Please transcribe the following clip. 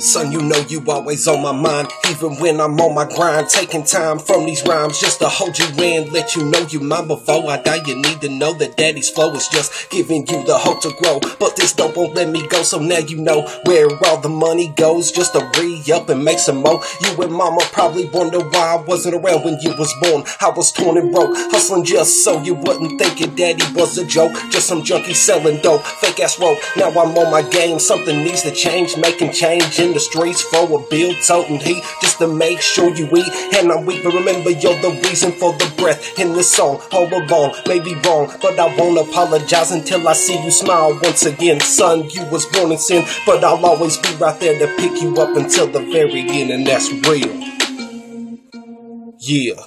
Son, you know you always on my mind, even when I'm on my grind, taking time from these rhymes just to hold you in, let you know you mine before I die. You need to know that daddy's flow is just giving you the hope to grow, but this dope won't let me go, so now you know where all the money goes, just to re-up and make some more. You and mama probably wonder why I wasn't around when you was born. I was torn and broke, hustling just so you wouldn't think your daddy was a joke, just some junkie selling dope, fake ass rope. Now I'm on my game, something needs to change, making change in the streets for a bill, toting heat, just to make sure you eat. And I'm weak, but remember you're the reason for the breath in this song. All along, may be wrong, but I won't apologize until I see you smile once again. Son, you was born in sin, but I'll always be right there to pick you up until the very end, and that's real. Yeah.